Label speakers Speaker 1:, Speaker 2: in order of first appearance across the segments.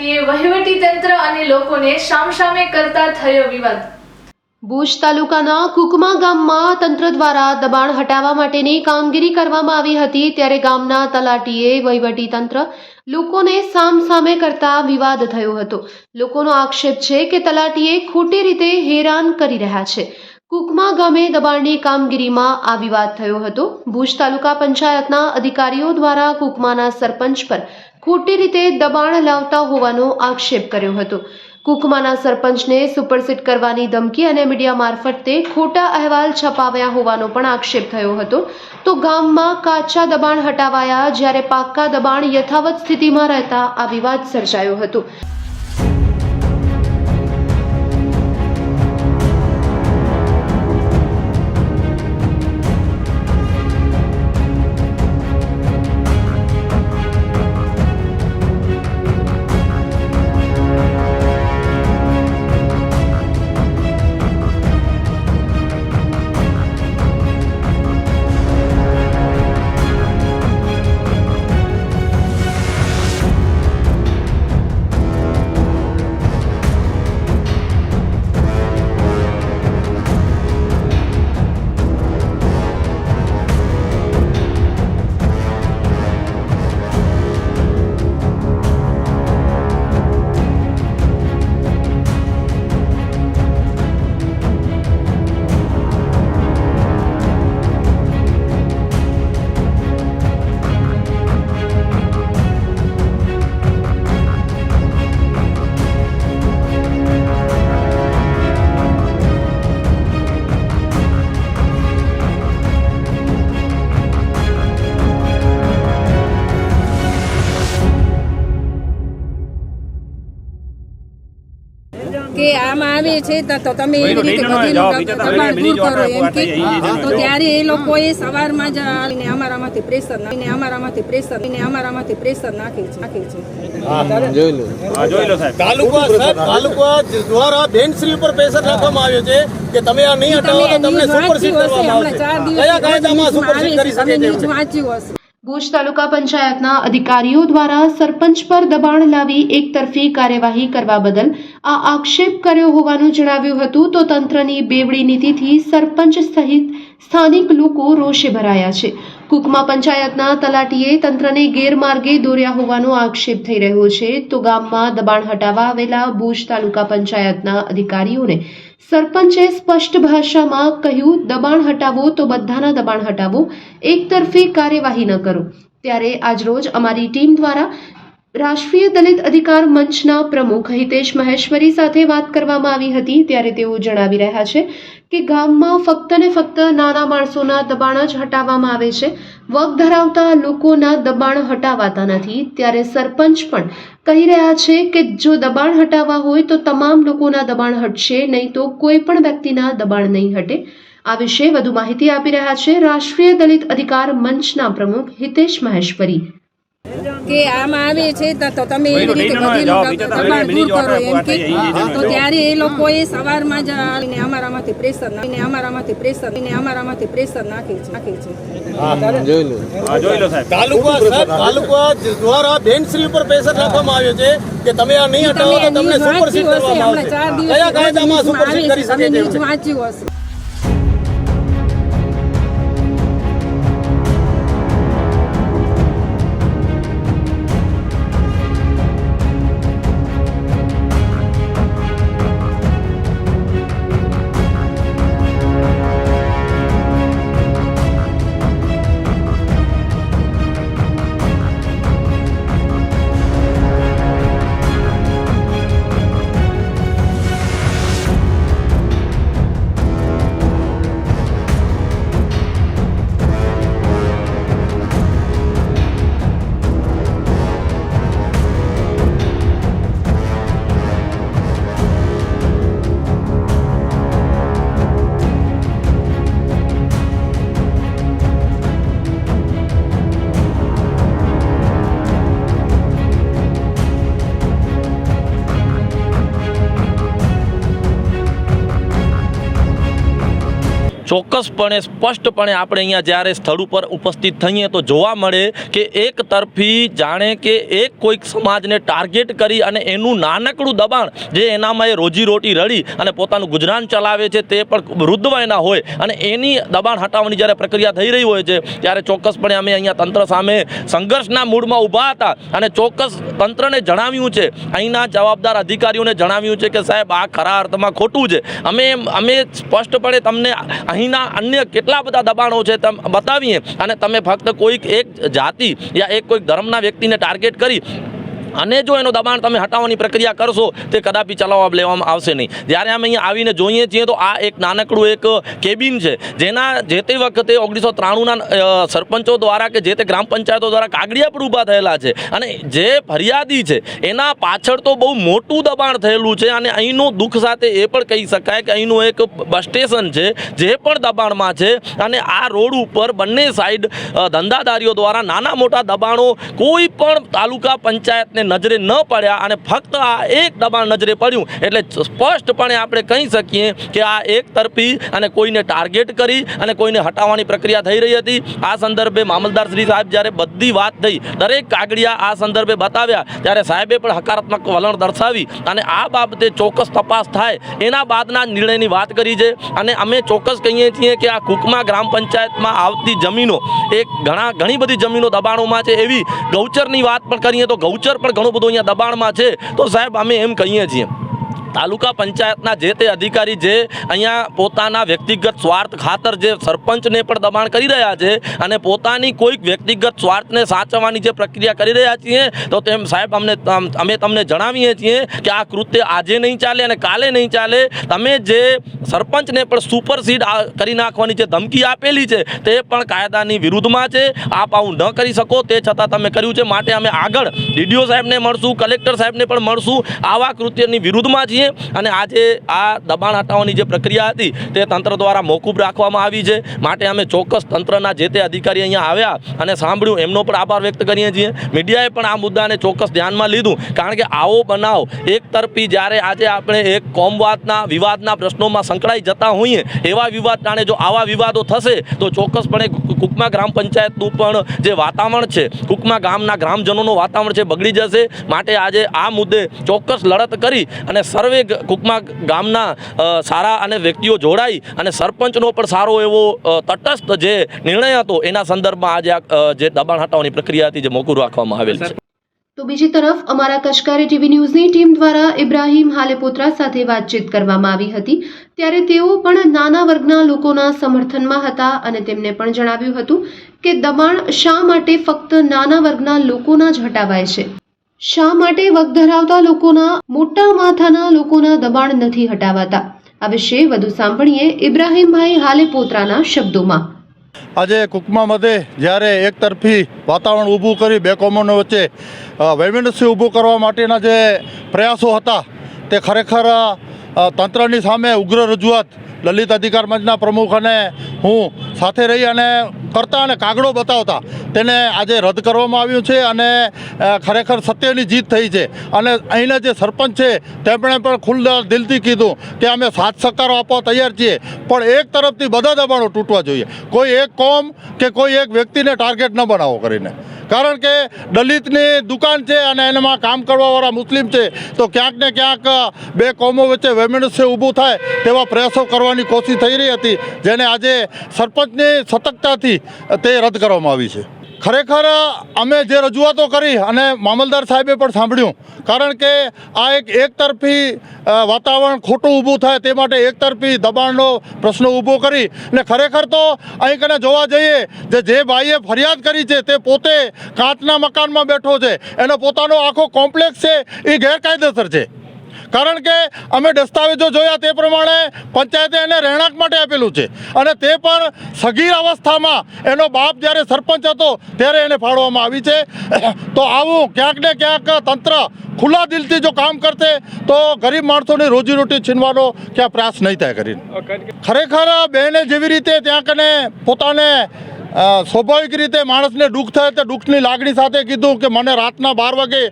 Speaker 1: તલાટીએ વહીવટી તંત્ર અને લોકોને સામસામે કરતા થયો વિવાદ।
Speaker 2: ભુજ તાલુકાના કુકમા ગામમાં તંત્ર દ્વારા દબાણ હટાવવા માટેની કામગીરી કરવામાં આવી હતી, ત્યારે ગામના તલાટીએ વહીવટી તંત્ર લોકોને સામસામે કરતા વિવાદ થયો હતો। લોકોનો આક્ષેપ છે કે તલાટીએ ખોટી રીતે હેરાન કરી રહ્યા છે। કુકમા ગામે દબાણની કામગીરીમાં આ વિવાદ થયો હતો। ભુજ તાલુકા પંચાયતના અધિકારીઓ દ્વારા કુકમાના સરપંચ પર ખોટી રીતે દબાણ લાવતા હોવાનો આક્ષેપ કર્યો હતો। કુકમાના સરપંચને સુપરસીડ કરવાની ધમકી અને મીડિયા મારફતે ખોટા અહેવાલ છપાવ્યા હોવાનો પણ આક્ષેપ થયો હતો। તો ગામમાં કાચા દબાણ હટાવાયા, જ્યારે પાક્કા દબાણ યથાવત સ્થિતિમાં રહેતા આ વિવાદ સર્જાયો હતો।
Speaker 3: કે આમાં આવે છે તો તમે એવી રીતે દબાણ દૂર કરો એમ કે તો ત્યારે એ લોકોએ સવારમાં જ અમારામાંથી પ્રેશર નાખે છે।
Speaker 4: તાલુકા દ્વારા બેનશ્રી ઉપર પ્રેશર નાખવામાં આવ્યો છે કે તમે આ નહીં હટાવો તો તમને સુપરસીડ કરવામાં આવશે। કયા કાયદામાં સુપરસીડ કરી શકે છે?
Speaker 3: વાંચ્યું હશે।
Speaker 2: ભુજ તાલુકા પંચાયતના અધિકારીઓ દ્વારા સરપંચ પર દબાણ લાવી એકતરફી કાર્યવાહી કરવા બદલ આ આક્ષેપ કર્યો હોવાનું જણાવ્યું હતું। તો તંત્રની બેવડી નીતિથી સરપંચ સહિત સ્થાનિક લોકો રોષે ભરાયા છે। કુકમા પંચાયતના તલાટીએ તંત્રને ગેરમાર્ગે દોર્યા હોવાનો આક્ષેપ થઈ રહ્યો છે। તો ગામમાં દબાણ હટાવવા આવેલા ભુજ તાલુકા પંચાયતના અધિકારીઓને સરપંચે સ્પષ્ટ ભાષામાં કહ્યું, દબાણ હટાવો તો બધાના દબાણ હટાવો, એકતરફી કાર્યવાહી ન કરો। ત્યારે આજરોજ અમારી ટીમ દ્વારા રાષ્ટ્રીય દલિત અધિકાર મંચના પ્રમુખ હિતેશ મહેશ્વરી સાથે વાત કરવામાં આવી હતી। ત્યારે તેઓ જણાવી રહ્યા છે કે ગામમાં ફક્ત ને ફક્ત નાના માણસોના દબાણ જ હટાવવામાં આવે છે, વગ ધરાવતા લોકોના દબાણ હટાવાતા નથી। ત્યારે સરપંચ પણ કહી રહ્યા છે કે જો દબાણ હટાવવા હોય તો તમામ લોકોના દબાણ હટશે, નહીં તો કોઈ પણ વ્યક્તિના દબાણ નહીં હટે। આ વિશે વધુ માહિતી આપી રહ્યા છે રાષ્ટ્રીય દલિત અધિકાર મંચના પ્રમુખ હિતેશ મહેશ્વરી।
Speaker 3: કે આમાં આવે છે તો તમે એવી રીતે દબાણ દૂર કરો એમ કે તો ત્યારે એ લોકોએ સવારમાં જ અમારામાંથી પ્રેશર નાખે છે।
Speaker 4: તાલુકા દ્વારા બેનશ્રી ઉપર પ્રેશર નાખવામાં આવ્યો છે કે તમે આ નહીં હટાવો તો તમને સુપરસીડ કરવામાં આવશે। કયા કાયદામાં સુપરસીડ કરી શકે છે?
Speaker 3: વાંચ્યું હશે।
Speaker 5: ચોક્કસપણે સ્પષ્ટપણે આપણે અહીંયા જ્યારે સ્થળ ઉપર ઉપસ્થિત થઈએ તો જોવા મળે કે એક તરફી જાણે કે એક કોઈક સમાજને ટાર્ગેટ કરી અને એનું નાનકડું દબાણ જે એનામાં એ રોજીરોટી રળી અને પોતાનું ગુજરાન ચલાવે છે તે પણ વૃદ્ધ વયના હોય અને એની દબાણ હટાવવાની જ્યારે પ્રક્રિયા થઈ રહી હોય છે ત્યારે ચોક્કસપણે અમે અહીંયા તંત્ર સામે સંઘર્ષના મૂડમાં ઊભા હતા અને ચોક્કસ તંત્રને જણાવ્યું છે, અહીંના જવાબદાર અધિકારીઓને જણાવ્યું છે કે સાહેબ આ ખરા અર્થમાં ખોટું છે. અમે સ્પષ્ટપણે તમને અહીંના અન્ય કેટલા બધા દબાણો છે તેમ બતાવીએ અને તમે ફક્ત કોઈક એક જાતિ યા એક કોઈક ધર્મના વ્યક્તિને ટાર્ગેટ કરી અને જો એનું દબાણ તમે હટાવવાની પ્રક્રિયા કરશો તે કદાપી ચલાવવા લેવામાં આવશે નહીં. જ્યારે અમે અહીંયા આવીને જોઈએ છીએ તો આ એક નાનકડું એક કેબિન છે જેના જે તે વખતે 1993ના સરપંચો દ્વારા કે જે તે ગ્રામ પંચાયતો દ્વારા કાગળિયા પર ઊભા થયેલા છે અને જે ફરિયાદી છે એના પાછળ તો બહુ મોટું દબાણ થયેલું છે અને અહીંનું દુઃખ સાથે એ પણ કહી શકાય કે અહીંનું એક બસ સ્ટેશન છે જે પણ દબાણમાં છે અને આ રોડ ઉપર બંને સાઈડ ધંધાદારીઓ દ્વારા નાના મોટા દબાણો કોઈ પણ તાલુકા પંચાયતને નજરે ન પડ્યા અને ફક્ત આ એક દબાણ નજરે પડ્યું એટલે સ્પષ્ટપણે આપણે કહી શકીએ કે આ એક તરફી અને કોઈને ટાર્ગેટ કરી અને કોઈને હટાવવાની પ્રક્રિયા થઈ રહી હતી. આ સંદર્ભે મામલતદાર શ્રી સાહેબ જ્યારે બધી વાત થઈ, દરેક કાગળિયા આ સંદર્ભે બતાવ્યા ત્યારે સાહેબે પણ હકારાત્મક વલણ દર્શાવી અને આ બાબતે ચોક્કસ તપાસ થાય એના બાદના નિર્ણયની વાત કરી છે. અને અમે ચોક્કસ કહીએ છીએ કે આ કુકમા ગ્રામ પંચાયતમાં આવતી જમીનો એક ઘણી બધી જમીનો દબાણોમાં છે. એવી ગૌચરની વાત પણ કરીએ તો ગૌચર પણ ઘણું બધું અહીંયા દબાણમાં છે. તો સાહેબ અમે એમ કહીએ છીએ તાલુકા પંચાયતના જે તે અધિકારી જે અહીંયા પોતાના વ્યક્તિગત સ્વાર્થ ખાતર જે સરપંચને પણ દબાણ કરી રહ્યા છે અને પોતાની કોઈક વ્યક્તિગત સ્વાર્થને સાચવવાની જે પ્રક્રિયા કરી રહ્યા છીએ તો તેમ સાહેબ અમે તમને જણાવીએ છીએ કે આ કૃત્ય આજે નહીં ચાલે અને કાલે નહીં ચાલે. તમે જે સરપંચને પણ સુપરસીડ કરી નાખવાની જે ધમકી આપેલી છે તે પણ કાયદાની વિરુદ્ધમાં છે. આપ આવું ન કરી શકો તે છતાં તમે કર્યું છે, માટે અમે આગળ ડીડીઓ સાહેબને મળશું, કલેક્ટર સાહેબને પણ મળશું. આવા કૃત્યની વિરુદ્ધમાં છીએ અને આજે આ દબાણ હટાવવાની જે પ્રક્રિયા હતી તે તંત્ર દ્વારા મોકૂફ રાખવામાં આવી છે. માટે અમે ચોક્કસ તંત્રના જે તે અધિકારી અહીંયા આવ્યા અને સાંભળ્યું એમનો પણ આભાર વ્યક્ત કરીએ છીએ. મીડિયાએ પણ આ મુદ્દાને ચોક્કસ ધ્યાનમાં લીધું કારણ કે આવો બનાવ એક તરફી જ્યારે આજે આપણે એક કોમવાદના વિવાદના પ્રશ્નોમાં સંકળાઈ જતા હોઈએ એવા વિવાદ ટાણે જો આવા વિવાદો થશે તો ચોક્કસપણે કુકમા ગ્રામ પંચાયતનું પણ જે વાતાવરણ છે, કુકમા ગામના ગ્રામજનોનું વાતાવરણ છે બગડી જશે. માટે આજે આ મુદ્દે ચોક્કસ લડત કરી અને સર્વે કુકમા ગામના સારા અને વ્યક્તિઓ જોડાઈ અને સરપંચનો પણ સારો એવો તટસ્થ જે નિર્ણય હતો એના સંદર્ભમાં આજે જે દબાણ હટાવવાની પ્રક્રિયા હતી જે મોકૂફ રાખવામાં આવેલ છે.
Speaker 2: તો બીજી તરફ અમારા કચકારી ટીવી ન્યૂઝની ટીમ દ્વારા ઇબ્રાહીમ હાલેપોત્રા સાથે વાતચીત કરવામાં આવી હતી ત્યારે તેઓ પણ નાના વર્ગના લોકોના સમર્થનમાં હતા અને તેમને પણ જણાવ્યું હતું કે દબાણ શા માટે ફક્ત નાના વર્ગના લોકોના જ હટાવાય છે, શા માટે વગ ધરાવતા લોકોના, મોટા માથાના લોકોના દબાણ નથી હટાવાતા. આ વિશે વધુ સાંભળીએ ઇબ્રાહીમભાઈ હાલેપોત્રાના શબ્દોમાં.
Speaker 6: આજે કુકમા મધ્યે જ્યારે એક તરફી વાતાવરણ ઊભું કરી બે કોમોનો વચ્ચે વૈમનસ્ય ઊભું કરવા માટેના જે પ્રયાસો હતા તે ખરેખર તંત્રની સામે ઉગ્ર રજૂઆત લલિત અધિકાર મંચના પ્રમુખ અને હું સાથે રહી અને કરતા અને કાગળો બતાવતા તેને આજે રદ કરવામાં આવ્યું છે અને ખરેખર સત્યની જીત થઈ છે. અને અહીંના જે સરપંચ છે તેમણે પણ ખુલ્લા દિલથી કીધું કે અમે સાથ સહકારો આપવા તૈયાર છીએ પણ એક તરફથી બધા દબાણો તૂટવા જોઈએ. કોઈ એક કોમ કે કોઈ એક વ્યક્તિને ટાર્ગેટ ન બનાવો કરીને, કારણ કે દલિતની દુકાન છે અને એમાં કામ કરવાવાળા મુસ્લિમ છે તો ક્યાંક ને ક્યાંક બે કોમો વચ્ચે વૈમનસ્ય ઊભું થાય તેવા પ્રયાસો કરવાની કોશિશ થઈ રહી હતી જેને આજે સરપંચની સતર્કતાથી તે રદ કરવામાં આવી છે. ખરેખર અમે જે રજૂઆતો કરી અને મામલતદાર સાહેબે પણ સાંભળ્યું કારણ કે આ એક તરફી વાતાવરણ ખોટું ઊભું થાય તે માટે એક તરફી દબાણનો પ્રશ્ન ઊભો કરી અને ખરેખર તો અહીં કને જોવા જઈએ જે ભાઈએ ફરિયાદ કરી છે તે પોતે કાચના મકાનમાં બેઠો છે, એનો પોતાનો આખો કોમ્પ્લેક્સ છે એ ગેરકાયદેસર છે. કારણ કે અમે દસ્તાવેજો જોયા તે પ્રમાણે પંચાયતે એને રહેણાંક માટે આપેલું છે અને તે પણ સગીર અવસ્થામાં એનો બાપ જ્યારે સરપંચ હતો ત્યારે એને ફાળવવામાં આવી છે. તો આવું ક્યાંક ને ક્યાંક તંત્ર ખુલ્લા દિલથી જો કામ કરશે તો ગરીબ માણસોની રોજીરોટી છીનવાનો ક્યાં પ્રયાસ નહીં થાય કરીને. ખરેખર બહેને જેવી રીતે ત્યાં કને પોતાને સ્વાભાવિક રીતે માણસને દુઃખ થાય તો દુઃખની લાગણી સાથે કીધું કે મને રાતના 12 વાગે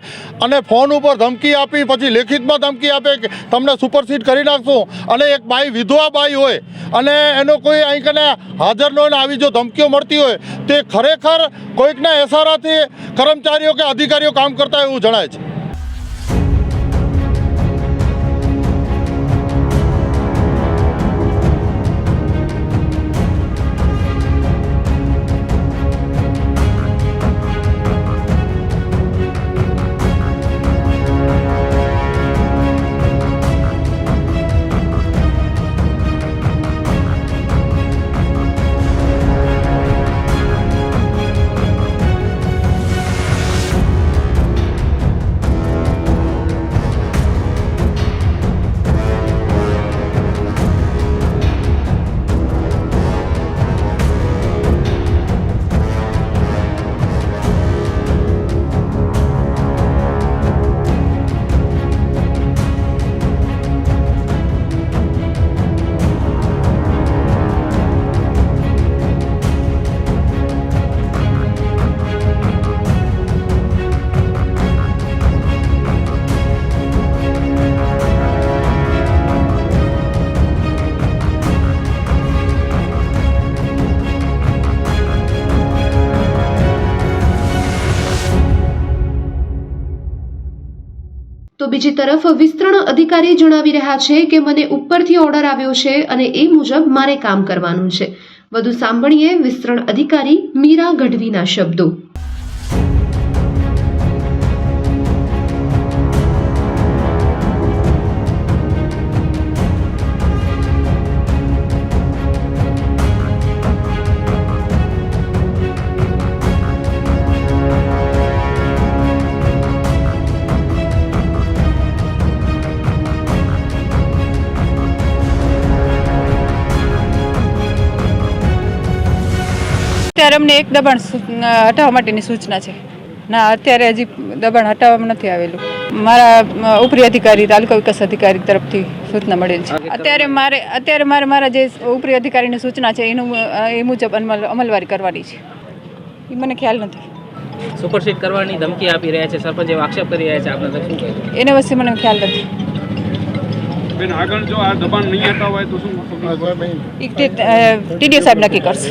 Speaker 6: અને ફોન ઉપર ધમકી આપી, પછી લેખિતમાં ધમકી આપે કે તમને સુપરસીડ કરી નાખશું। અને એક બાઈ વિધવા બાઈ હોય અને એનો કોઈ અહીં કને હાજર ન હોય ને આવી જો ધમકીઓ મળતી હોય તે ખરેખર કોઈકના ઇશારાથી કર્મચારીઓ કે અધિકારીઓ કામ કરતા હોય એવું જણાય છે।
Speaker 2: તો બીજી તરફ વિસ્તરણ અધિકારી જણાવી રહ્યા છે કે મને ઉપરથી ઓર્ડર આવ્યો છે અને એ મુજબ મારે કામ કરવાનું છે। વધુ સાંભળીએ વિસ્તરણ અધિકારી મીરા ગઢવીના શબ્દો।
Speaker 7: અત્યારે અમને એક દબાણ હટાવવા માટેની સૂચના છે ના, અત્યારે હજી દબાણ હટાવવામાં નથી આવેલું। મારા ઉપરી અધિકારી તાલુકા વિકાસ અધિકારી તરફથી સૂચના મળેલ છે। અત્યારે મારે મારા જે ઉપરી અધિકારીની સૂચના છે એનું એ મુજબ અમલવારી કરવાની છે, એ મને ખ્યાલ નથી।
Speaker 8: સુપરસીડ કરવાની ધમકી આપી રહ્યા છે સરપંચ, એવો આક્ષેપ કરી રહ્યા છે, આપણે શું કહેવું?
Speaker 7: એના વિશે મને ખ્યાલ નથી।
Speaker 9: આગળ જો આ દબાણ નહીં હટાવાય તો શું?
Speaker 7: ટીડીઓ સાહેબ નક્કી કરશે।